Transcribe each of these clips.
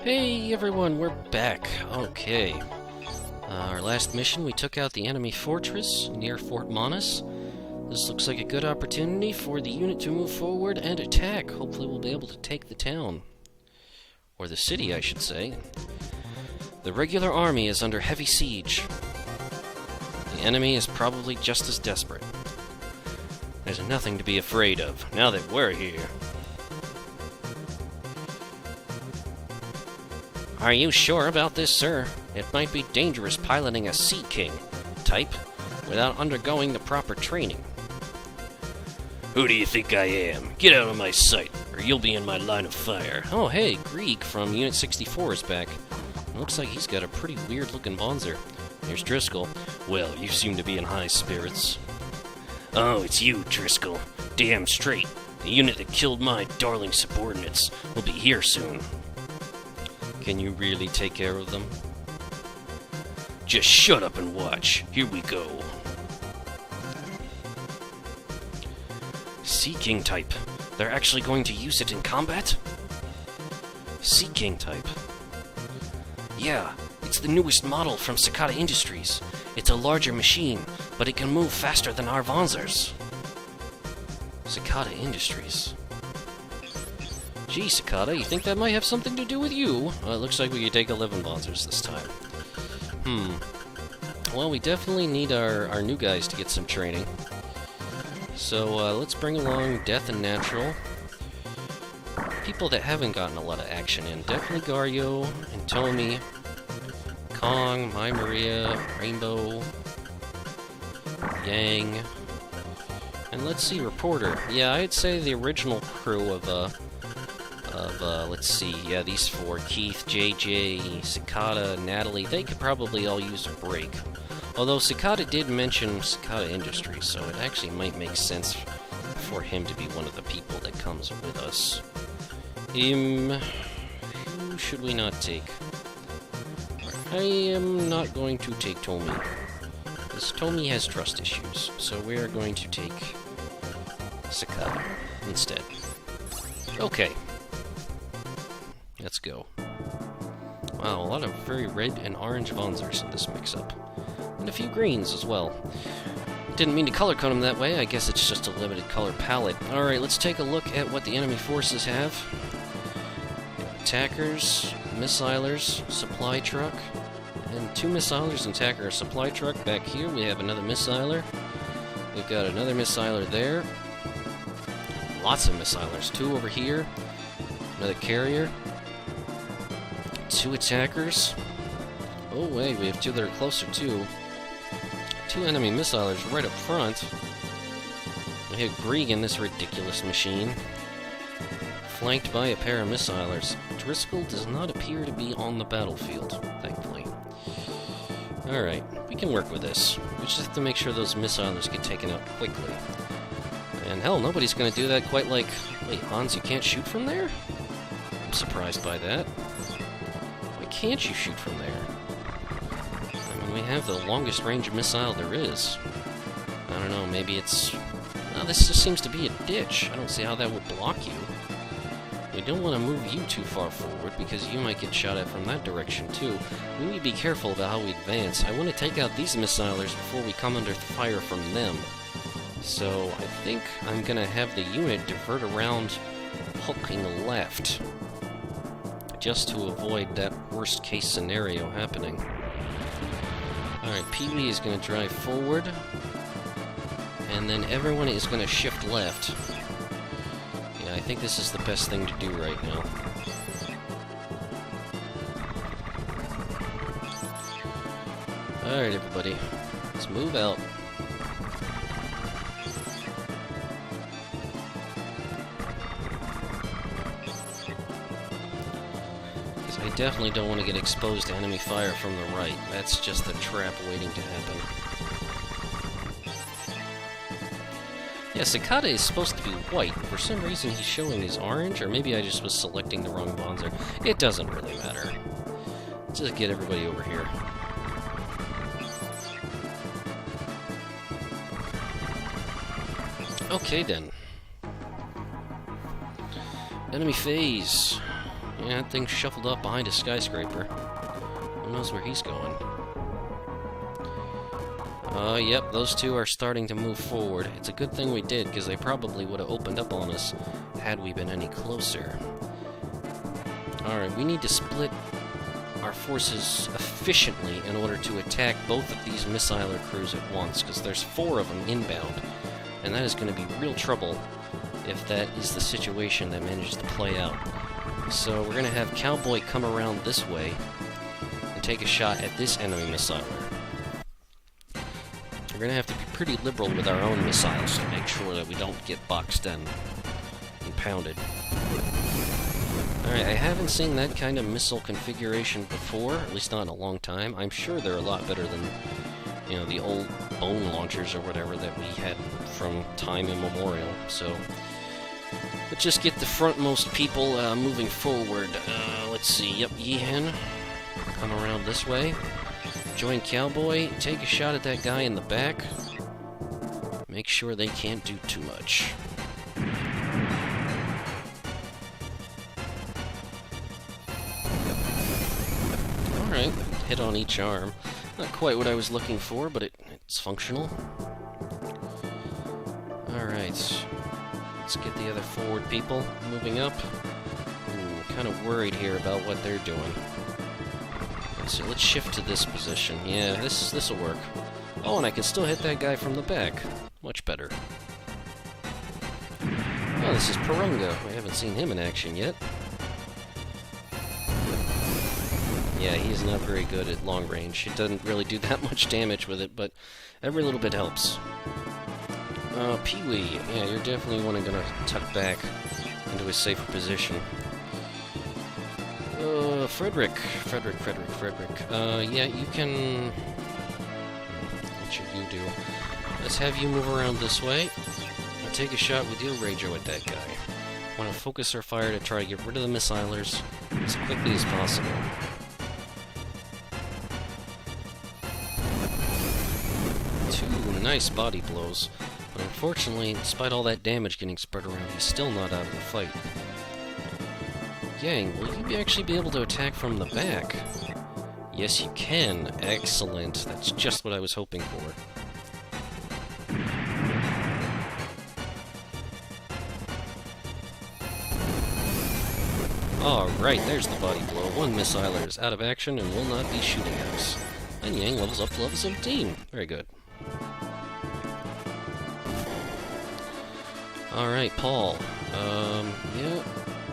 Hey everyone, we're back. Okay. Our last mission, we took out the enemy fortress near Fort Monus. This looks like a good opportunity for the unit to move forward and attack. Hopefully we'll be able to take the town. Or the city, I should say. The regular army is under heavy siege. The enemy is probably just as desperate. There's nothing to be afraid of, now that we're here. Are you sure about this, sir? It might be dangerous piloting a Sea King type without undergoing the proper training. Who do you think I am? Get out of my sight, or you'll be in my line of fire. Oh, hey, Grieg from Unit 64 is back. It looks like he's got a pretty weird-looking Bonzer. Here's Driscoll. Well, you seem to be in high spirits. Oh, it's you, Driscoll. Damn straight. The unit that killed my darling subordinates will be here soon. Can you really take care of them? Just shut up and watch. Here we go. Sea King type. They're actually going to use it in combat? Sea King type. Yeah, it's the newest model from Cicada Industries. It's a larger machine, but it can move faster than our Vonzers. Cicada Industries. Gee, Cicada, you think that might have something to do with you? It looks like we could take 11 Bonzers this time. Well, we definitely need our new guys to get some training. So, let's bring along Death and Natural. People that haven't gotten a lot of action in. Definitely Gario, and Tomi, Kong, My Maria, Rainbow, Yang. And let's see, Reporter. Yeah, I'd say the original crew of let's see, yeah, these four, Keith, JJ, Cicada, Natalie, they could probably all use a break. Although Cicada did mention Cicada Industries, so it actually might make sense for him to be one of the people that comes with us. Who should we not take? I am not going to take Tomi, because Tomi has trust issues, so we are going to take Cicada instead. Okay. Let's go. Wow, a lot of very red and orange Vonzers in this mix-up. And a few greens as well. Didn't mean to color code them that way, I guess it's just a limited color palette. Alright, let's take a look at what the enemy forces have. Attackers, missilers, supply truck, and 2 missilers and attacker supply truck. Back here we have another missiler. We've got another missiler there. Lots of missilers. 2 over here. Another carrier. 2 attackers. Oh wait, we have 2 that are closer too. 2 enemy missilers right up front. We have Grieg in this ridiculous machine, flanked by a pair of missilers. Driscoll does not appear to be on the battlefield, thankfully. Alright, we can work with this. We just have to make sure those missilers get taken out quickly. And hell, nobody's gonna do that quite like... Wait, Hans, you can't shoot from there? I'm surprised by that. Why can't you shoot from there? I mean, we have the longest range missile there is. I don't know, maybe it's... Oh, this just seems to be a ditch. I don't see how that would block you. We don't want to move you too far forward, because you might get shot at from that direction, too. We need to be careful about how we advance. I want to take out these missilers before we come under fire from them. So, I think I'm going to have the unit divert around hulking left, just to avoid that worst-case scenario happening. Alright, Pee-wee is going to drive forward, and then everyone is going to shift left. Yeah, I think this is the best thing to do right now. Alright, everybody, let's move out. I definitely don't want to get exposed to enemy fire from the right. That's just a trap waiting to happen. Yeah, Cicada is supposed to be white. For some reason he's showing his orange, or maybe I just was selecting the wrong Bonzer. It doesn't really matter. Let's just get everybody over here. Okay then. Enemy phase. Yeah, that thing's shuffled up behind a skyscraper. Who knows where he's going? Yep, those two are starting to move forward. It's a good thing we did, because they probably would have opened up on us had we been any closer. Alright, we need to split our forces efficiently in order to attack both of these missiler crews at once, because there's 4 of them inbound, and that is going to be real trouble if that is the situation that manages to play out. So we're going to have Cowboy come around this way and take a shot at this enemy missiler. We're going to have to be pretty liberal with our own missiles to make sure that we don't get boxed in and pounded. Alright, I haven't seen that kind of missile configuration before, at least not in a long time. I'm sure they're a lot better than, you know, the old bone launchers or whatever that we had from time immemorial. So, let's just get the frontmost people moving forward. Let's see, yep, Yeehan, come around this way. Join Cowboy, take a shot at that guy in the back. Make sure they can't do too much. Alright, hit on each arm. Not quite what I was looking for, but it's functional. Alright, let's get the other forward people moving up. Ooh, kind of worried here about what they're doing. So let's shift to this position. Yeah, this'll work. Oh, and I can still hit that guy from the back. Much better. Oh, this is Parunga. We haven't seen him in action yet. Yeah, he's not very good at long range. It doesn't really do that much damage with it, but every little bit helps. Pee-wee. Yeah, you're definitely one gonna tuck back into a safer position. Frederick. Yeah, you can... What should you do? Let's have you move around this way. I'll take a shot with your radio at that guy. I want to focus our fire to try to get rid of the missilers as quickly as possible. Two nice body blows. But unfortunately, despite all that damage getting spread around, he's still not out of the fight. Yang, will you actually be able to attack from the back? Yes, you can. Excellent. That's just what I was hoping for. Alright, there's the body blow. One missiler is out of action and will not be shooting at us. And Yang levels up to level 17. Very good. Alright, Paul. Yeah.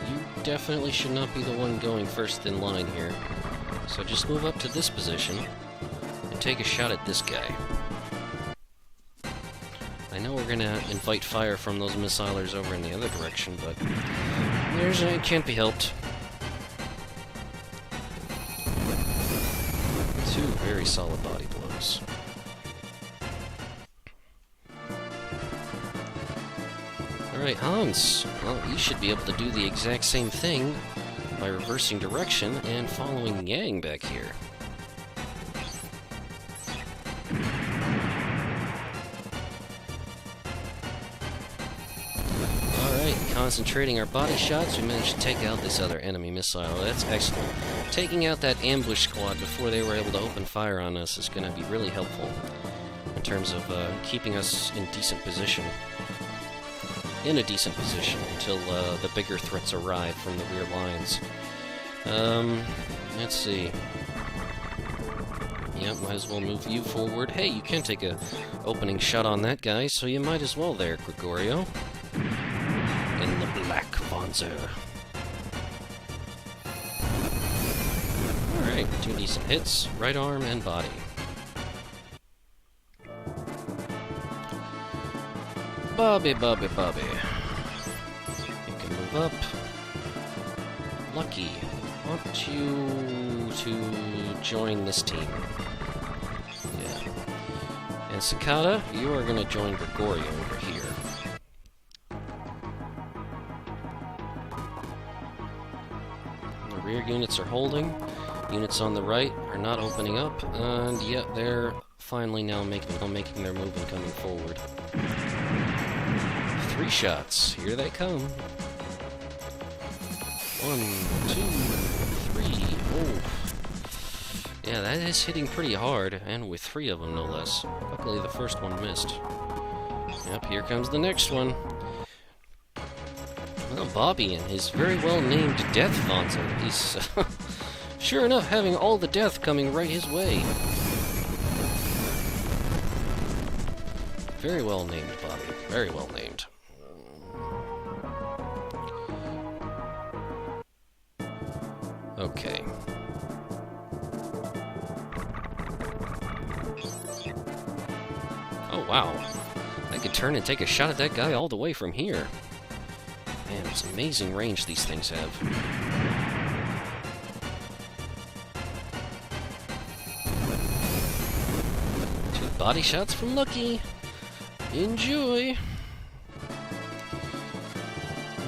You definitely should not be the one going first in line here. So just move up to this position and take a shot at this guy. I know we're gonna invite fire from those missilers over in the other direction, but it can't be helped. Two very solid body blows. Alright, Hans. Well, you should be able to do the exact same thing by reversing direction and following Yang back here. Alright, concentrating our body shots, we managed to take out this other enemy missile. That's excellent. Taking out that ambush squad before they were able to open fire on us is going to be really helpful in terms of keeping us in decent position. In a decent position until the bigger threats arrive from the rear lines. Let's see. Yep, might as well move you forward. Hey, you can take a opening shot on that guy, so you might as well there, Gregorio. In the Black Panzer. Alright, 2 decent hits, right arm and body. Bobby. You can move up. Lucky, I want you to join this team. Yeah. And Sakata, you are going to join Gregorio over here. The rear units are holding. Units on the right are not opening up. And yet they're finally now making their move and coming forward. 3 shots. Here they come. 1, 2, 3. Oh. Yeah, that is hitting pretty hard, and with 3 of them, no less. Luckily, the first one missed. Yep, here comes the next one. Well, Bobby and his very well-named Death Fonzo. He's, sure enough, having all the death coming right his way. Very well named, Bobby. Very well named. Okay. Oh, wow. I could turn and take a shot at that guy all the way from here. Man, it's amazing range these things have. 2 body shots from Lucky. Enjoy!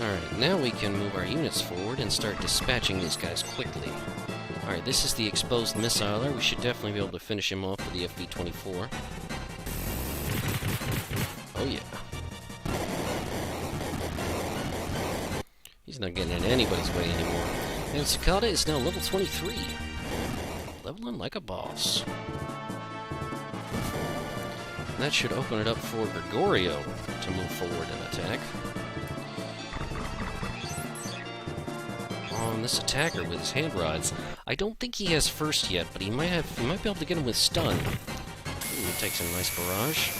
Alright, now we can move our units forward and start dispatching these guys quickly. Alright, this is the exposed missiler. We should definitely be able to finish him off with the FV-24. Oh yeah. He's not getting in anybody's way anymore. And Cicada is now level 23. Leveling like a boss. That should open it up for Gregorio to move forward and attack. On this attacker with his hand rods, I don't think he has first yet, but he might be able to get him with stun. Ooh, takes a nice barrage.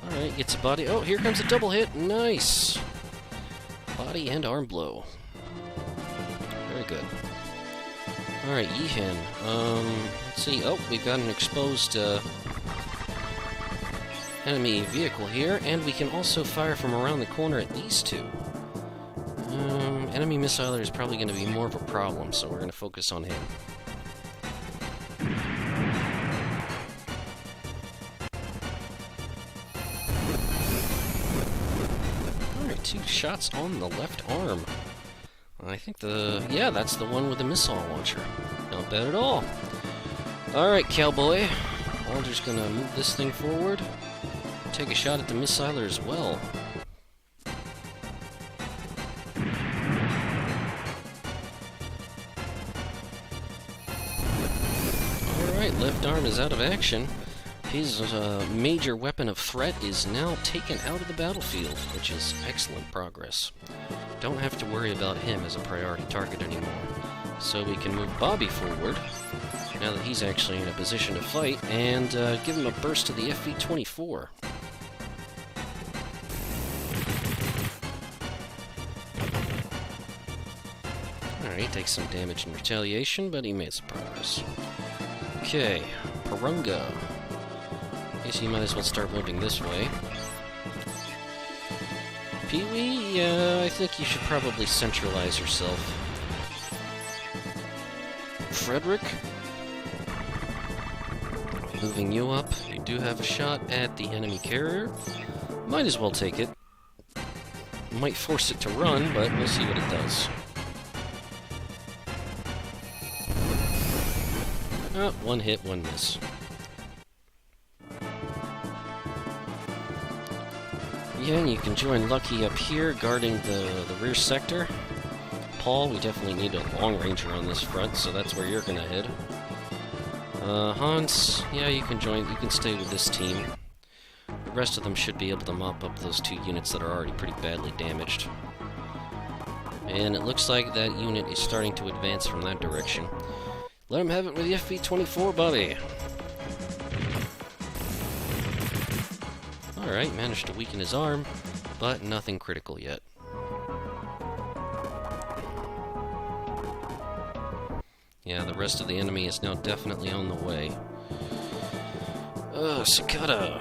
Alright, gets a body. Oh, here comes a double hit. Nice! Body and arm blow. Very good. Alright, Yihan. Let's see. Oh, we've got an exposed enemy vehicle here, and we can also fire from around the corner at these 2. Enemy missiler is probably going to be more of a problem, so we're going to focus on him. Alright, 2 shots on the left arm. I think yeah, that's the one with the missile launcher. Not bad at all. Alright, cowboy. Alder's going to move this thing forward. Take a shot at the missiler as well. Alright, left arm is out of action. His major weapon of threat is now taken out of the battlefield, which is excellent progress. Don't have to worry about him as a priority target anymore. So we can move Bobby forward, now that he's actually in a position to fight, and give him a burst to the FV-24. Alright, he takes some damage in retaliation, but he made some progress. Okay, Parunga. Guess you might as well start moving this way. Pee-wee, I think you should probably centralize yourself. Frederick? Moving you up, you do have a shot at the enemy carrier. Might as well take it. Might force it to run, but we'll see what it does. Oh, 1 hit, 1 miss. Yeah, and you can join Lucky up here, guarding the rear sector. Paul, we definitely need a long ranger on this front, so that's where you're gonna head. Hans, yeah, you can stay with this team. The rest of them should be able to mop up those 2 units that are already pretty badly damaged. And it looks like that unit is starting to advance from that direction. Let him have it with the FV-24, Bobby. Alright, managed to weaken his arm, but nothing critical yet. Yeah, the rest of the enemy is now definitely on the way. Cicada.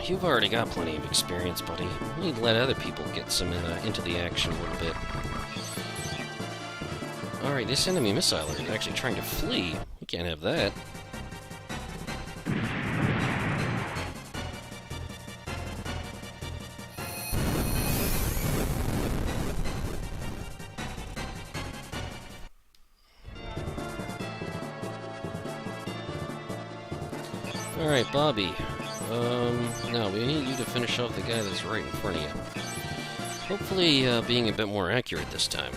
You've already got plenty of experience, buddy. You need to let other people get some into the action a little bit. Alright, this enemy missiler is actually trying to flee. We can't have that. Alright, Bobby. No, we need you to finish off the guy that's right in front of you. Hopefully, being a bit more accurate this time.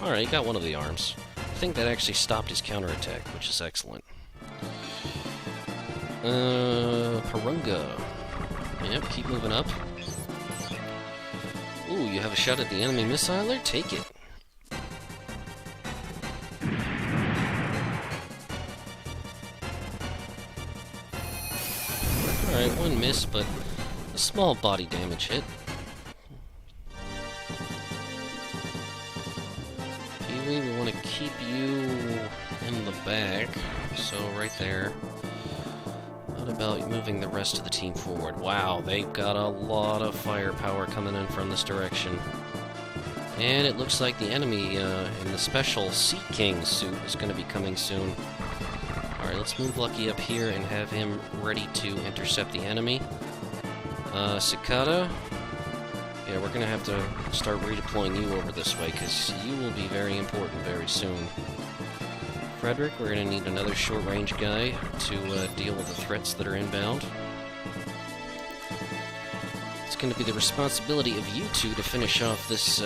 Alright, he got one of the arms. I think that actually stopped his counterattack, which is excellent. Parunga. Yep, keep moving up. Ooh, you have a shot at the enemy missiler? Take it. Alright, one miss, but a small body damage hit. Pee-wee, we want to keep you in the back, so right there. What about moving the rest of the team forward? Wow, they've got a lot of firepower coming in from this direction. And it looks like the enemy in the special Sea King suit is going to be coming soon. Alright, let's move Lucky up here and have him ready to intercept the enemy. Cicada. Yeah, we're going to have to start redeploying you over this way, because you will be very important very soon. Frederick, we're going to need another short-range guy to deal with the threats that are inbound. It's going to be the responsibility of you two to finish off this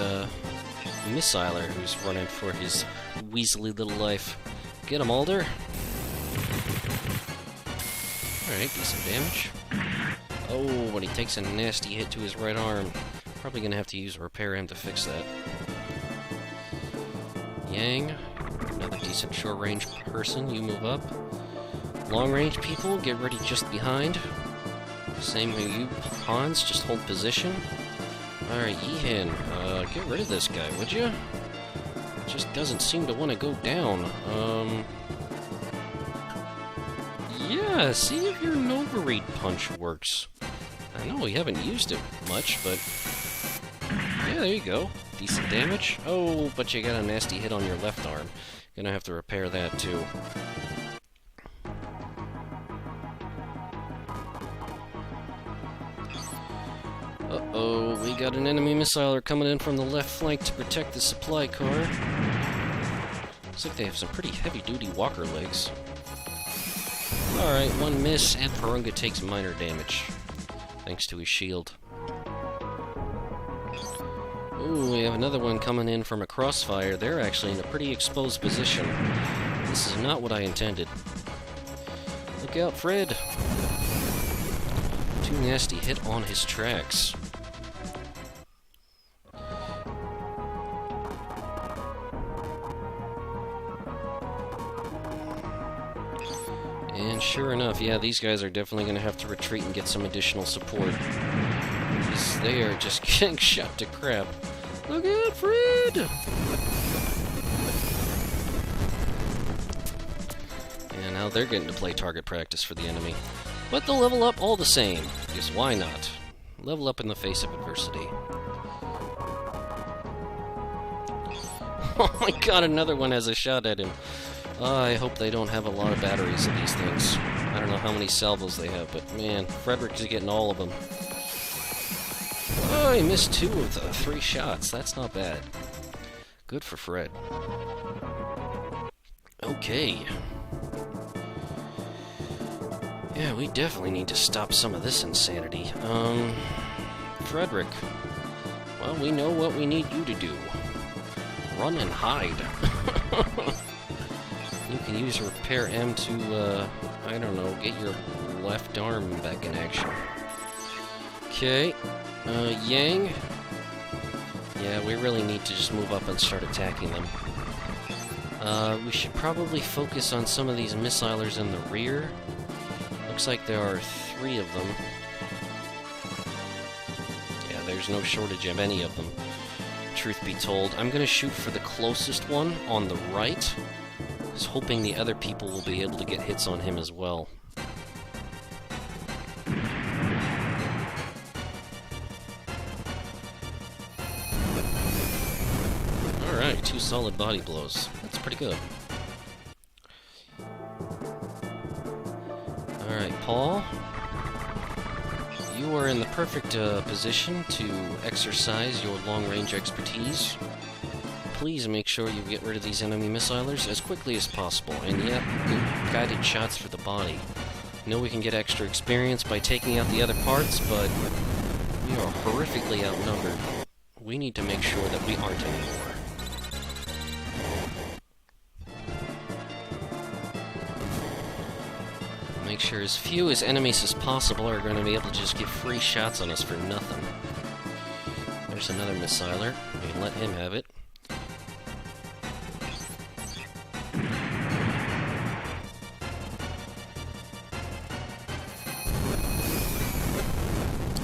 missiler who's running for his weaselly little life. Get him, Alder. Alright, decent damage. Oh, but he takes a nasty hit to his right arm. Probably going to have to use a repair M to fix that. Yang. Another decent short-range person, you move up. Long-range people, get ready just behind. Same with you, Hans, just hold position. Alright, Yihan, get rid of this guy, would you? Just doesn't seem to want to go down. Yeah, see if your Nova Reed punch works. I know we haven't used it much, but... yeah, there you go. Decent damage. Oh, but you got a nasty hit on your left arm. Gonna have to repair that too. Uh-oh, we got an enemy missiler coming in from the left flank to protect the supply car. Looks like they have some pretty heavy-duty walker legs. Alright, one miss, and Parunga takes minor damage, thanks to his shield. Ooh, we have another one coming in from a crossfire. They're actually in a pretty exposed position. This is not what I intended. Look out, Fred! Too nasty hit on his tracks. And sure enough, yeah, these guys are definitely going to have to retreat and get some additional support. Because they are just getting shot to crap. Look out, Fred! And now they're getting to play target practice for the enemy. But they'll level up all the same, because why not? Level up in the face of adversity. Oh my god, another one has a shot at him. I hope they don't have a lot of batteries of these things. I don't know how many salvos they have, but man, Frederick is getting all of them. Oh, he missed 2 of the 3 shots. That's not bad. Good for Fred. Okay. Yeah, we definitely need to stop some of this insanity. Frederick. Well, we know what we need you to do. Run and hide. You can use Repair M to, I don't know, get your left arm back in action. Okay. Yang. Yeah, we really need to just move up and start attacking them. We should probably focus on some of these missilers in the rear. Looks like there are 3 of them. Yeah, there's no shortage of any of them, truth be told. I'm gonna shoot for the closest one on the right, just hoping the other people will be able to get hits on him as well. Alright, 2 solid body blows. That's pretty good. Alright, Paul. You are in the perfect position to exercise your long-range expertise. Please make sure you get rid of these enemy missilers as quickly as possible, and yet, good guided shots for the body. I know we can get extra experience by taking out the other parts, but we are horrifically outnumbered. We need to make sure that we aren't anymore. make sure as few as enemies as possible are going to be able to just get free shots on us for nothing. There's another missiler. We can let him have it.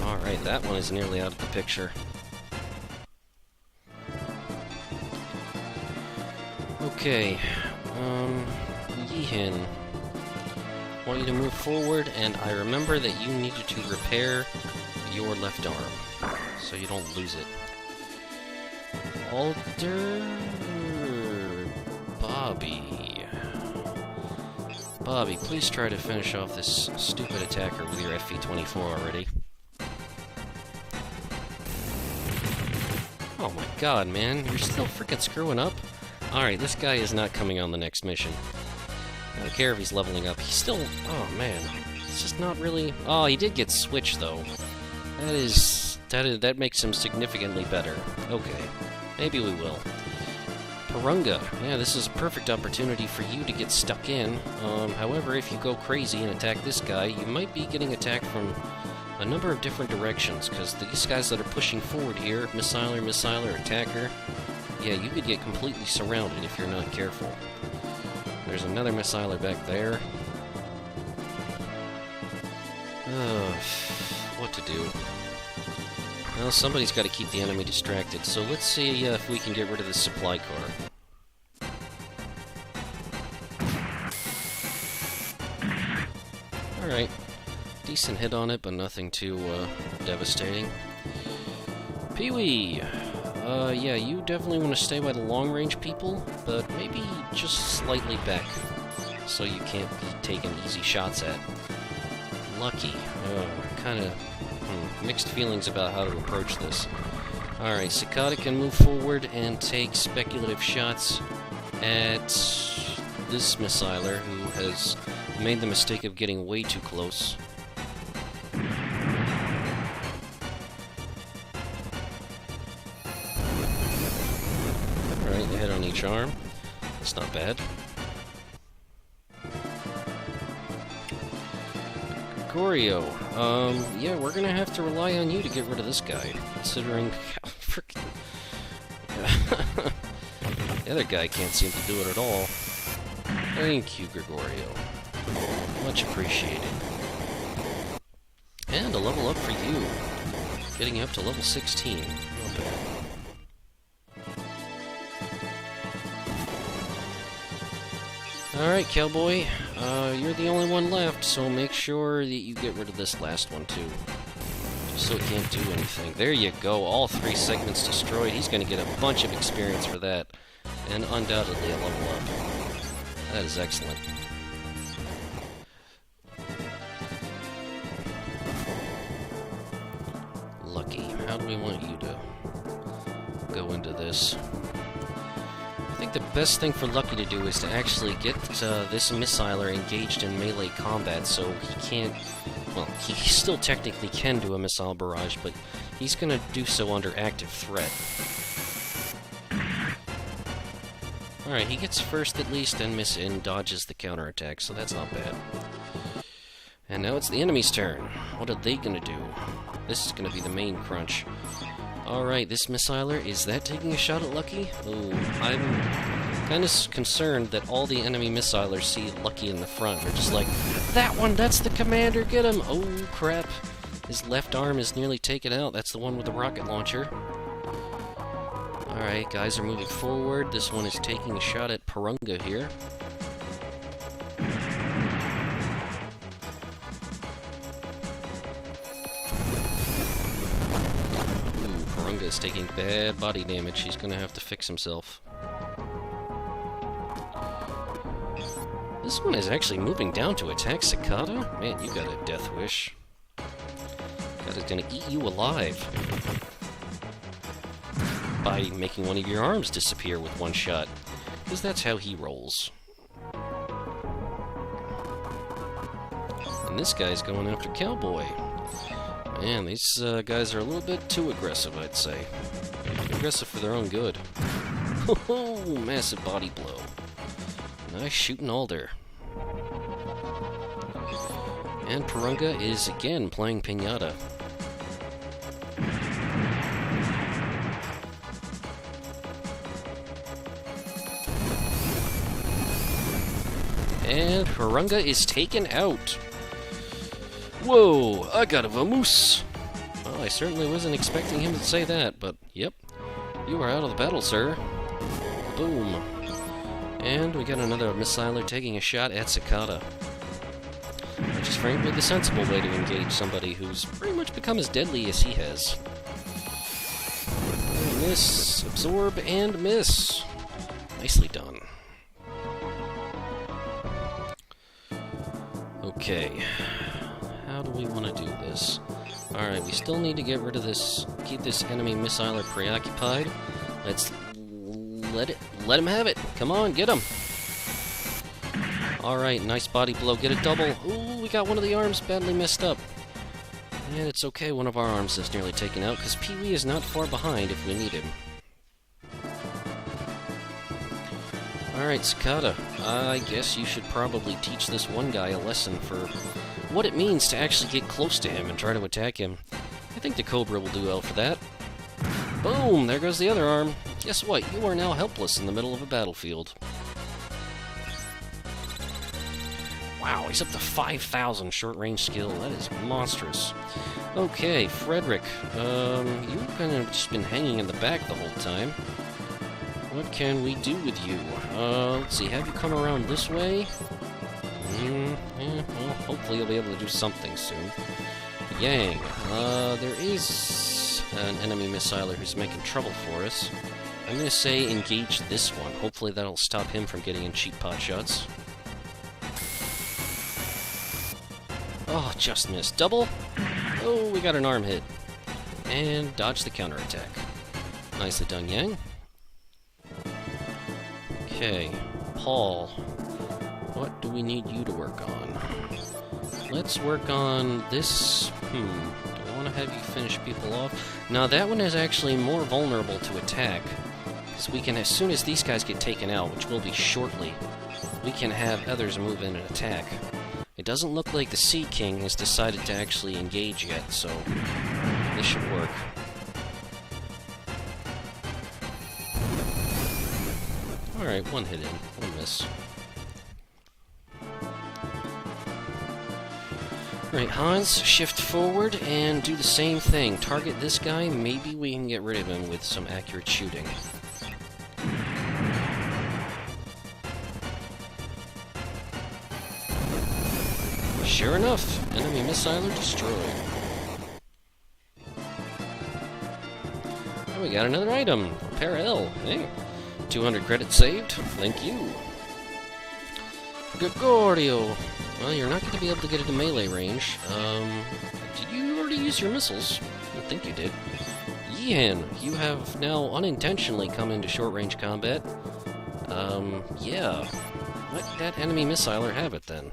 Alright, that one is nearly out of the picture. Okay, Yeehan. I want you to move forward, and I remember that you needed to repair your left arm, so you don't lose it. Alder... Bobby... Bobby, please try to finish off this stupid attacker with your FV-24 already. Oh my god, man, you're still freaking screwing up? Alright, this guy is not coming on the next mission. I don't care if he's leveling up. He's still... Oh, man. It's just not really... Oh, he did get switched, though. That makes him significantly better. Okay. Maybe we will. Parunga. Yeah, this is a perfect opportunity for you to get stuck in. However, if you go crazy and attack this guy, you might be getting attacked from a number of different directions, because these guys that are pushing forward here, missiler, attacker, yeah, you could get completely surrounded if you're not careful. There's another missiler back there. What to do? Well, somebody's got to keep the enemy distracted, so let's see if we can get rid of this supply car. Alright. Decent hit on it, but nothing too devastating. Pee-wee! Yeah, you definitely want to stay by the long-range people, but maybe just slightly back, so you can't be taking easy shots at. Lucky. Kind of mixed feelings about how to approach this. Alright, Cicada can move forward and take speculative shots at this missiler, who has made the mistake of getting way too close. Alright, a hit on each arm. That's not bad. Gregorio. Yeah, we're gonna have to rely on you to get rid of this guy, considering how frickin' the other guy can't seem to do it at all. Thank you, Gregorio. Much appreciated. And a level up for you. Getting you up to level 16. Not bad. Alright, cowboy. You're the only one left, so make sure that you get rid of this last one, too. Just so it can't do anything. There you go, all 3 segments destroyed. He's gonna get a bunch of experience for that. And undoubtedly a level up. That is excellent. Lucky. How do we want you to go into this? I think the best thing for Lucky to do is to actually get this missiler engaged in melee combat, so he can't... Well, he still technically can do a missile barrage, but he's gonna do so under active threat. Alright, he gets first at least and dodges the counterattack, so that's not bad. And now it's the enemy's turn. What are they gonna do? This is gonna be the main crunch. Alright, this missiler, is that taking a shot at Lucky? Oh, I'm kind of concerned that all the enemy missilers see Lucky in the front. They're just like, that one, that's the commander, get him! Oh, crap. His left arm is nearly taken out. That's the one with the rocket launcher. Alright, guys are moving forward. This one is taking a shot at Parunga here. Parunga is taking bad body damage. He's gonna have to fix himself. This one is actually moving down to attack Cicada? Man, you got a death wish. Cicada's gonna eat you alive. By making one of your arms disappear with one shot. Because that's how he rolls. And this guy's going after Cowboy. Man, these guys are a little bit too aggressive, I'd say. Aggressive for their own good. Oh, massive body blow. Nice shooting Alder. And Purunga is again playing Pinata. And Purunga is taken out. Whoa, I got a vamoose. Well, I certainly wasn't expecting him to say that, but yep. You are out of the battle, sir. Boom. And we got another missiler taking a shot at Cicada. Which is frankly the sensible way to engage somebody who's pretty much become as deadly as he has. Miss, absorb, and miss. Nicely done. Okay. How do we want to do this? Alright, we still need to get rid of this, keep this enemy missiler preoccupied. Let's let him have it. Come on, get him. Alright, nice body blow. Get a double. Ooh, we got one of the arms badly messed up. And it's okay, one of our arms is nearly taken out, because Pee-wee is not far behind if we need him. Alright, Cicada, I guess you should probably teach this one guy a lesson for what it means to actually get close to him and try to attack him. I think the Cobra will do well for that. Boom! There goes the other arm. Guess what? You are now helpless in the middle of a battlefield. Wow, he's up to 5,000 short-range skill. That is monstrous. Okay, Frederick. You've kind of just been hanging in the back the whole time. What can we do with you? Let's see, have you come around this way? Well, hopefully you'll be able to do something soon. Yang. There is an enemy missiler who's making trouble for us. I'm gonna say engage this one. Hopefully that'll stop him from getting in cheap pot shots. Oh, just missed. Double? Oh, we got an arm hit. And dodge the counterattack. Nicely done, Yang. Okay, Paul. What do we need you to work on? Let's work on this. Do I want to have you finish people off? Now, that one is actually more vulnerable to attack. Because we can, as soon as these guys get taken out, which will be shortly, we can have others move in and attack. It doesn't look like the Sea King has decided to actually engage yet, so this should work. Alright, one hit in, one miss. Alright, Hans, shift forward and do the same thing. Target this guy, maybe we can get rid of him with some accurate shooting. Sure enough, enemy missiler destroyed. Oh, we got another item. Parallel. Hey. 200 credits saved. Thank you. Gregorio. Well, you're not going to be able to get into melee range. Did you already use your missiles? I think you did. Yihan, you have now unintentionally come into short-range combat. Yeah. Let that enemy missiler have it, then.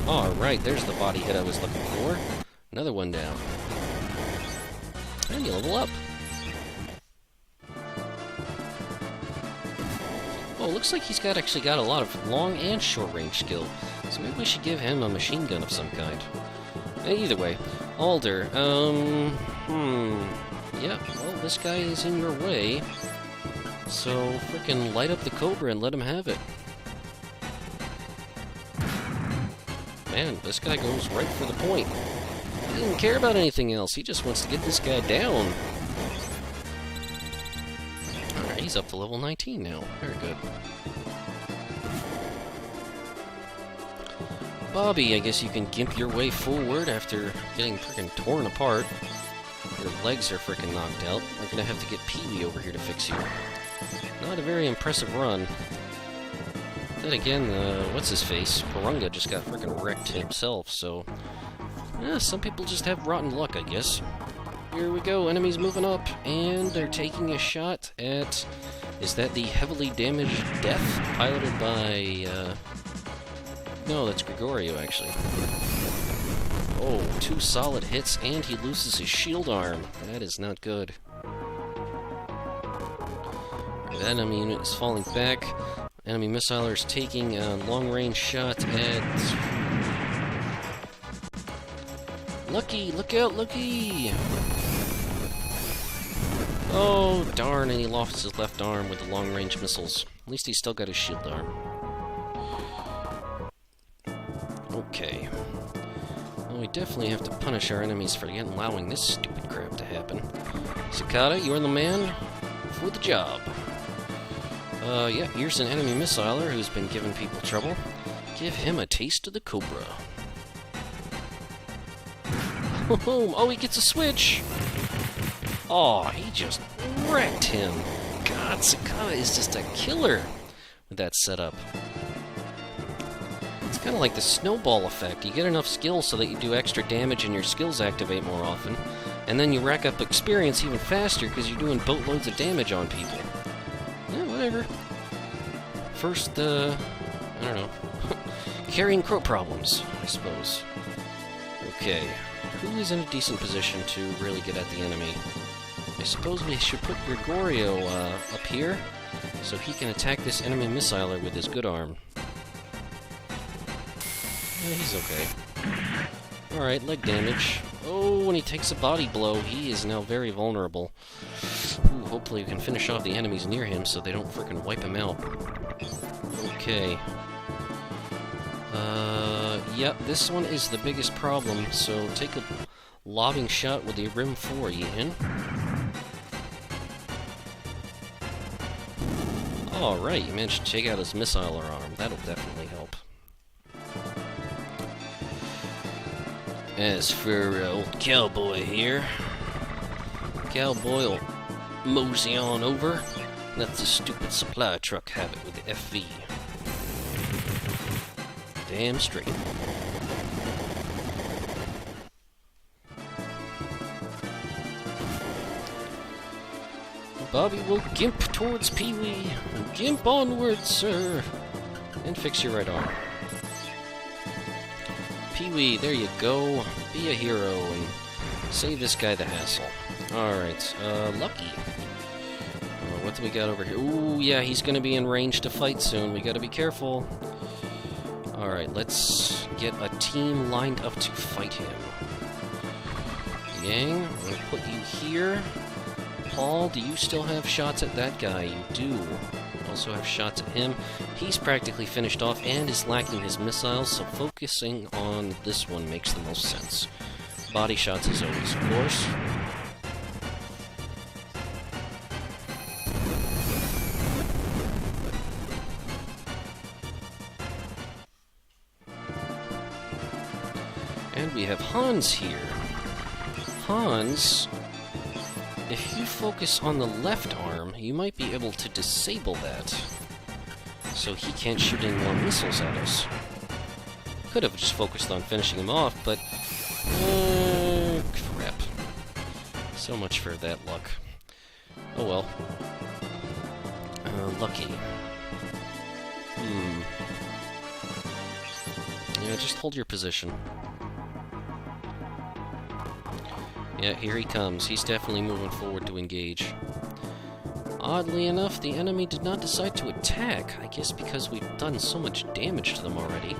Alright, there's the body hit I was looking for. Another one down. And you level up. Oh, looks like he's actually got a lot of long and short range skill. So maybe we should give him a machine gun of some kind. Either way. Alder, yeah, well, this guy is in your way. So, frickin' light up the Cobra and let him have it. Man, this guy goes right for the point. He doesn't care about anything else. He just wants to get this guy down. Alright, he's up to level 19 now. Very good. Bobby, I guess you can gimp your way forward after getting frickin' torn apart. Your legs are frickin' knocked out. We're gonna have to get Pee-wee over here to fix you. Not a very impressive run. Then again, what's-his-face? Purunga just got frickin' wrecked himself, so... some people just have rotten luck, I guess. Here we go, enemies moving up, and they're taking a shot at... Is that the heavily damaged Death, piloted by, No, that's Gregorio, actually. Oh, 2 solid hits, and he loses his shield arm. That is not good. enemy unit is falling back. Enemy missiler is taking a long-range shot at... Lucky! Look out, Lucky! Oh, darn, and he lost his left arm with the long-range missiles. At least he's still got his shield arm. Okay. Well, we definitely have to punish our enemies for allowing this stupid crap to happen. Cicada, you're the man for the job. Yeah, here's an enemy missiler who's been giving people trouble. Give him a taste of the Cobra. Oh, he gets a switch! Oh, he just wrecked him. God, Cicada is just a killer with that setup. It's kind of like the snowball effect. You get enough skills so that you do extra damage and your skills activate more often, and then you rack up experience even faster because you're doing boatloads of damage on people. Yeah, whatever. First, I don't know. Carrion Crow problems, I suppose. Okay. Who is in a decent position to really get at the enemy? I suppose we should put Gregorio up here, so he can attack this enemy missiler with his good arm. Yeah, he's okay. Alright, leg damage. Oh, when he takes a body blow, he is now very vulnerable. Ooh, hopefully we can finish off the enemies near him so they don't frickin' wipe him out. Okay. Yep, this one is the biggest problem, so take a lobbing shot with the Rim 4, Ian. Alright, you managed to take out his missiler arm. That'll definitely help. As for old Cowboy here, Cowboy will mosey on over, let the stupid supply truck have it with the FV. Damn straight. Bobby will gimp towards Pee-wee. Gimp onward, sir. And fix your right arm. Pee-wee, there you go. Be a hero and save this guy the hassle. Alright, Lucky. What do we got over here? Ooh, yeah, he's gonna be in range to fight soon. We gotta be careful. Alright, let's get a team lined up to fight him. Yang, I'm gonna put you here. Paul, do you still have shots at that guy? You do. Also have shots at him. He's practically finished off and is lacking his missiles, so focusing on this one makes the most sense. Body shots as always, of course. And we have Hans here. Hans, if you focus on the left arm, you might be able to disable that, so he can't shoot any more missiles at us. Could have just focused on finishing him off, but... crap. So much for that luck. Oh well. Lucky. Yeah, just hold your position. Yeah, here he comes. He's definitely moving forward to engage. Oddly enough, the enemy did not decide to attack. I guess because we've done so much damage to them already.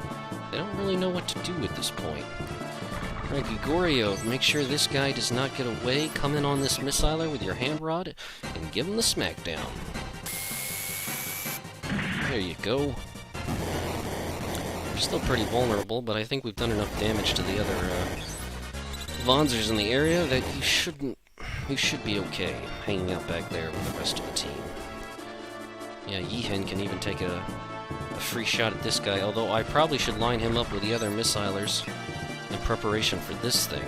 They don't really know what to do at this point. Alright, Gregorio, make sure this guy does not get away. Come in on this missiler with your hand rod and give him the smackdown. There you go. We're still pretty vulnerable, but I think we've done enough damage to the other Vonzers in the area that you should be okay hanging out back there with the rest of the team. Yeah, Yihen can even take a free shot at this guy, although I probably should line him up with the other missilers in preparation for this thing.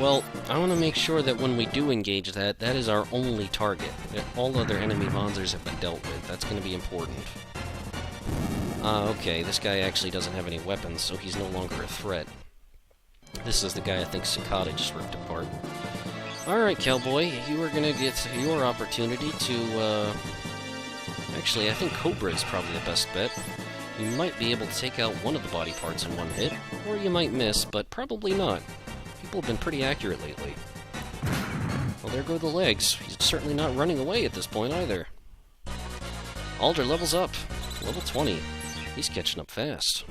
Well, I want to make sure that when we do engage that is our only target. That all other enemy Vonzers have been dealt with. That's going to be important. Okay, this guy actually doesn't have any weapons, so he's no longer a threat. This is the guy I think Cicada just ripped apart. Alright, Cowboy, you are gonna get your opportunity to, actually, I think Cobra is probably the best bet. You might be able to take out one of the body parts in one hit, or you might miss, but probably not. People have been pretty accurate lately. Well, there go the legs. He's certainly not running away at this point either. Alder levels up. Level 20. He's catching up fast.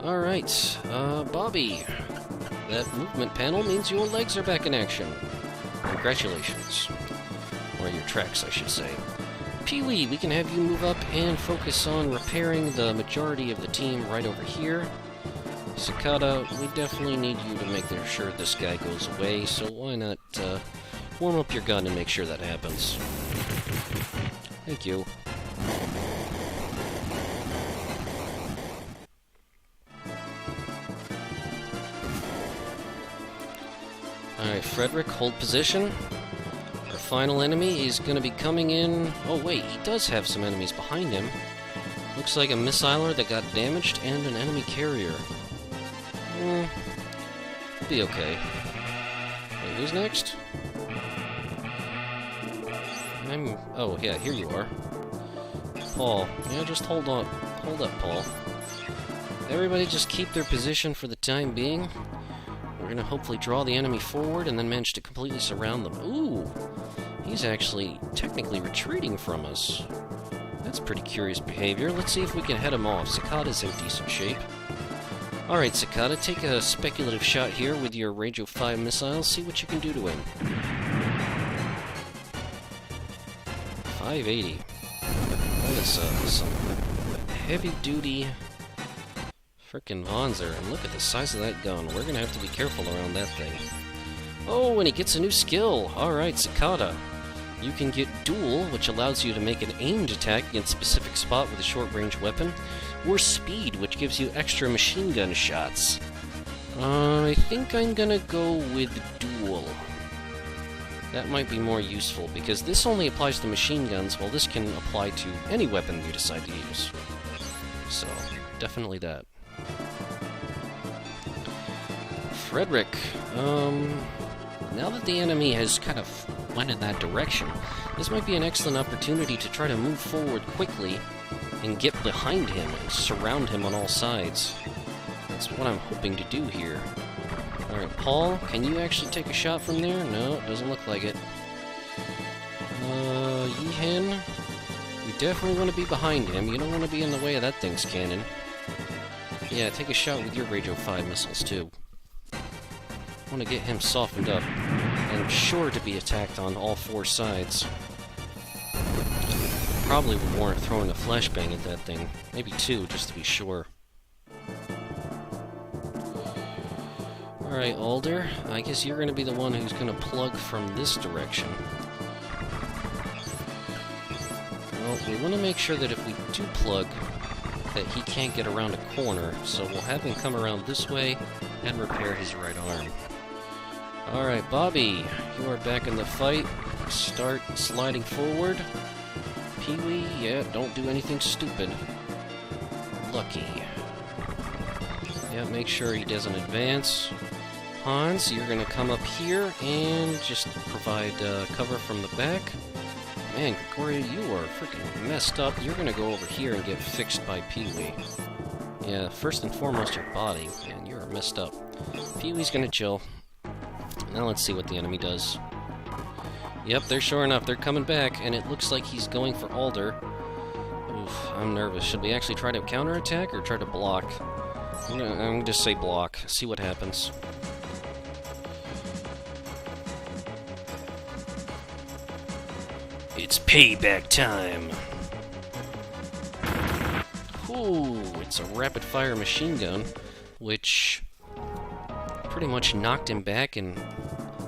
Alright, Bobby. That movement panel means your legs are back in action. Congratulations. Or your tracks, I should say. Pee-wee, we can have you move up and focus on repairing the majority of the team right over here. Cicada, we definitely need you to make sure this guy goes away, so why not warm up your gun and make sure that happens. Thank you. Alright, Frederick, hold position. Our final enemy is going to be coming in... Oh wait, he does have some enemies behind him. Looks like a missiler that got damaged and an enemy carrier. Be okay. Wait, who's next? Oh, yeah, here you are. Paul. Yeah, just hold on. Hold up, Paul. Everybody just keep their position for the time being. We're gonna hopefully draw the enemy forward and then manage to completely surround them. Ooh! He's actually technically retreating from us. That's pretty curious behavior. Let's see if we can head him off. Cicada's in decent shape. Alright, Cicada, take a speculative shot here with your Range of 5 missiles. See what you can do to him. 580. That is some heavy-duty frickin' Vonzer. And look at the size of that gun. We're gonna have to be careful around that thing. Oh, and he gets a new skill. Alright, Cicada. You can get Duel, which allows you to make an aimed attack against a specific spot with a short-range weapon, or Speed, which gives you extra machine gun shots. I think I'm gonna go with Duel. That might be more useful, because this only applies to machine guns, while this can apply to any weapon you decide to use. So, definitely that. Frederick, now that the enemy has kind of went in that direction, this might be an excellent opportunity to try to move forward quickly and get behind him and surround him on all sides. That's what I'm hoping to do here. Alright, Paul, can you actually take a shot from there? No, it doesn't look like it. Yihen, you definitely want to be behind him. You don't want to be in the way of that thing's cannon. Yeah, take a shot with your Radio 5 missiles, too. I want to get him softened up, and sure to be attacked on all four sides. Probably would warrant throwing a flashbang at that thing. Maybe two, just to be sure. Alright, Alder, I guess you're going to be the one who's going to plug from this direction. Well, we want to make sure that if we do plug, that he can't get around a corner, so we'll have him come around this way and repair his right arm. Alright, Bobby, you are back in the fight. Start sliding forward. Pee-wee, yeah, don't do anything stupid. Lucky. Yeah, make sure he doesn't advance. Hans, you're gonna come up here and just provide cover from the back. Man, Gregorio, you are freaking messed up. You're gonna go over here and get fixed by Pee-wee. Yeah, first and foremost, your body. Man, you're messed up. Pee-wee's gonna chill. Now let's see what the enemy does. Yep, they're sure enough. They're coming back, and it looks like he's going for Alder. Oof, I'm nervous. Should we actually try to counterattack or try to block? I'm gonna just say block. See what happens. It's payback time! Ooh, it's a rapid-fire machine gun, which pretty much knocked him back and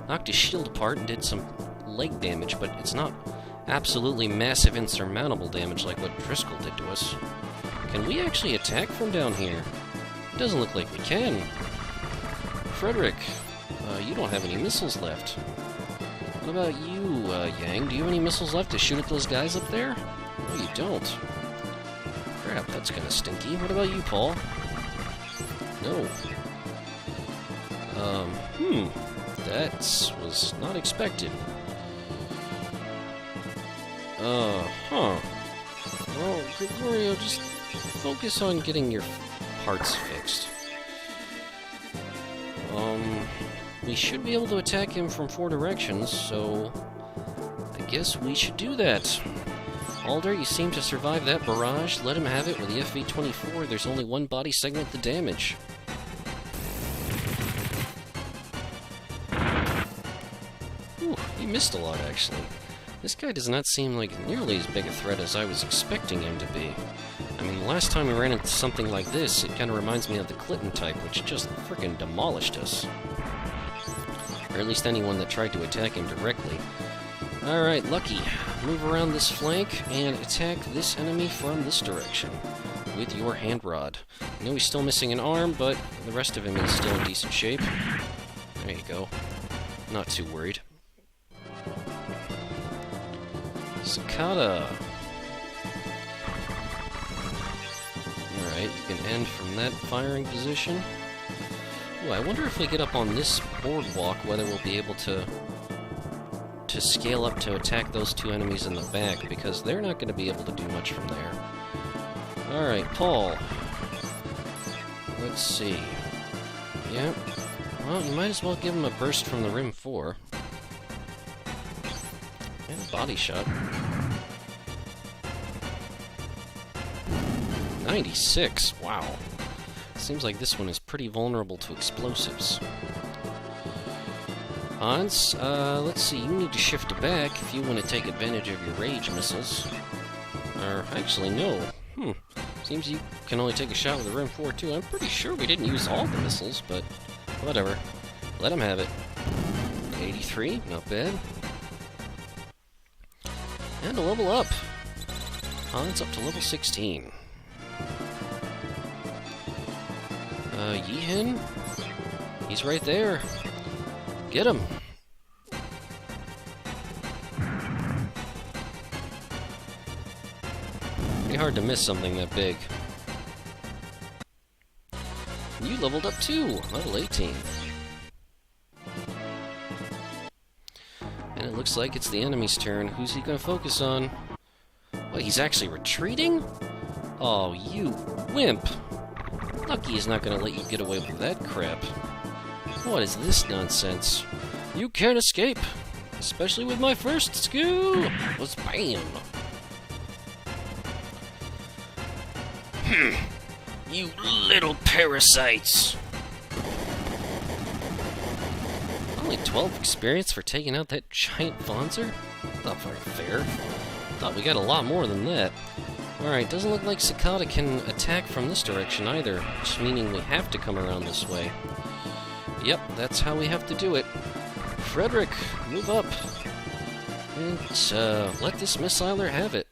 knocked his shield apart and did some leg damage, but it's not absolutely massive, insurmountable damage like what Driscoll did to us. Can we actually attack from down here? It doesn't look like we can. Frederick, you don't have any missiles left. What about you, Yang? Do you have any missiles left to shoot at those guys up there? No, you don't. Crap, that's kind of stinky. What about you, Paul? No. That was not expected. Well, Gregorio, just focus on getting your parts fixed. we should be able to attack him from 4 directions, so I guess we should do that. Alder, you seem to survive that barrage. Let him have it with the FV-24. There's only one body segment to damage. Ooh, he missed a lot, actually. This guy does not seem like nearly as big a threat as I was expecting him to be. I mean, the last time we ran into something like this, it kind of reminds me of the Clinton type, which just frickin' demolished us. Or at least anyone that tried to attack him directly. Alright, Lucky, move around this flank and attack this enemy from this direction with your hand rod. I know he's still missing an arm, but the rest of him is still in decent shape. There you go. Not too worried. Cicada. Alright, you can end from that firing position. Ooh, I wonder if we get up on this boardwalk, whether we'll be able to scale up to attack those 2 enemies in the back, because they're not going to be able to do much from there. Alright, Paul. Let's see. Yeah. Well, you might as well give him a burst from the Rim 4. And a body shot. 96! Wow. Seems like this one is pretty vulnerable to explosives. Hans, let's see, you need to shift back if you want to take advantage of your rage missiles. Or, actually, no. Seems you can only take a shot with a Rim 4 too. I'm pretty sure we didn't use all the missiles, but whatever. Let him have it. 83, not bad. And a level up. Hans up to level 16. Yihin? He's right there. Get him! Pretty hard to miss something that big. You leveled up too! Level 18. And it looks like it's the enemy's turn. Who's he gonna focus on? What, he's actually retreating? Oh, you wimp! Lucky is not gonna let you get away with that crap. What is this nonsense? You can't escape! Especially with my first skill! Was BAM! You little parasites! Only 12 experience for taking out that giant Fonzer? Not very fair. Thought we got a lot more than that. Alright, doesn't look like Cicada can attack from this direction either, which meaning we have to come around this way. Yep, that's how we have to do it. Frederick, move up. And let this missiler have it.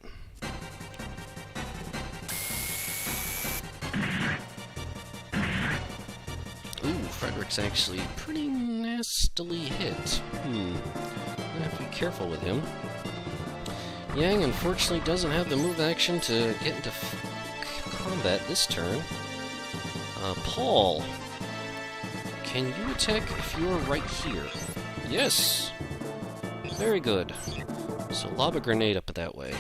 Ooh, Frederick's actually pretty nastily hit. I have to be careful with him. Yang, unfortunately, doesn't have the move action to get into combat this turn. Paul, can you attack if you're right here? Yes! Very good. So lob a grenade up that way.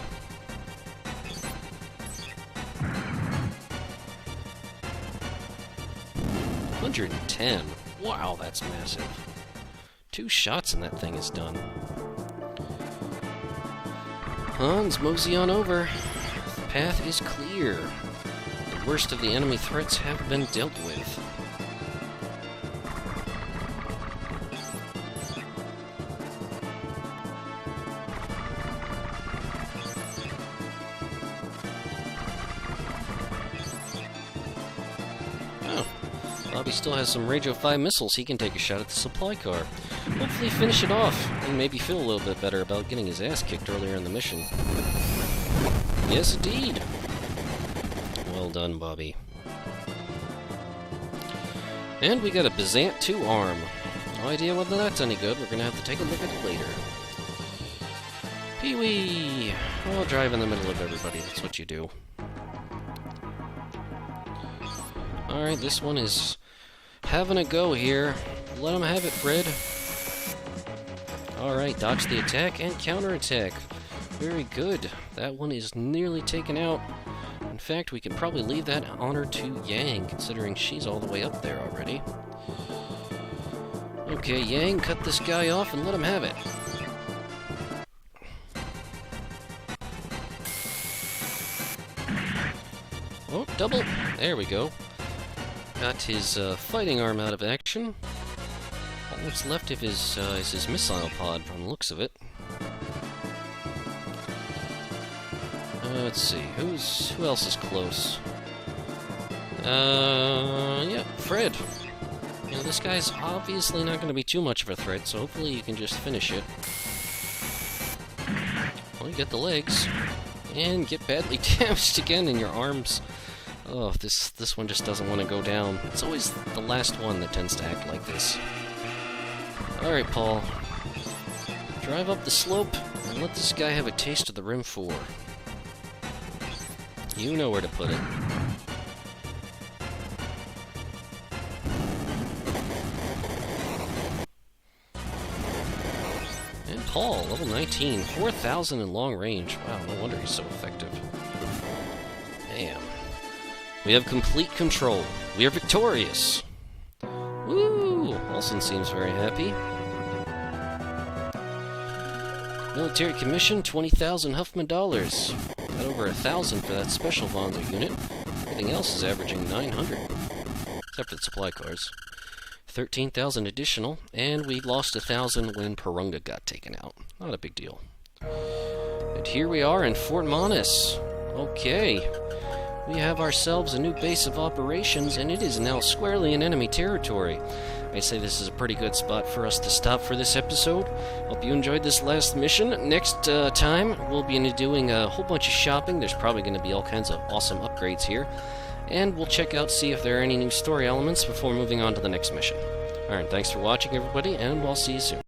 $110. Wow, that's massive. 2 shots and that thing is done. Hans, mosey on over. The path is clear. The worst of the enemy threats have been dealt with. Oh, Bobby still has some Radio 5 missiles. He can take a shot at the supply car. Hopefully finish it off, and maybe feel a little bit better about getting his ass kicked earlier in the mission. Yes, indeed. Well done, Bobby. And we got a Bizant 2 arm. No idea whether that's any good. We're gonna have to take a look at it later. Pee-wee! I'll drive in the middle of everybody. That's what you do. Alright, this one is having a go here. Let him have it, Fred. Alright, dodge the attack and counterattack. Very good. That one is nearly taken out. In fact, we can probably leave that honor to Yang, considering she's all the way up there already. Okay, Yang, cut this guy off and let him have it. Oh, double! There we go. Got his fighting arm out of action. All that's left of his is his missile pod, from the looks of it. Let's see, who else is close? Yeah, Fred. You know, this guy's obviously not going to be too much of a threat, so hopefully you can just finish it. Well, you get the legs, and get badly damaged again in your arms. Oh, this one just doesn't want to go down. It's always the last one that tends to act like this. Alright, Paul. Drive up the slope, and let this guy have a taste of the Rim 4. You know where to put it. And Paul, level 19, 4,000 in long range. Wow, no wonder he's so effective. Damn. We have complete control. We are victorious. Woo! Olsen seems very happy. Military commission, 20,000 Huffman dollars. Got over 1,000 for that special Vonza unit. Everything else is averaging 900. Except for the supply cars. 13,000 additional, and we lost 1,000 when Purunga got taken out. Not a big deal. And here we are in Fort Monus. Okay. We have ourselves a new base of operations, and it is now squarely in enemy territory. I say this is a pretty good spot for us to stop for this episode. Hope you enjoyed this last mission. Next time, we'll be doing a whole bunch of shopping. There's probably going to be all kinds of awesome upgrades here. And we'll check out, see if there are any new story elements before moving on to the next mission. Alright, thanks for watching, everybody, and we'll see you soon.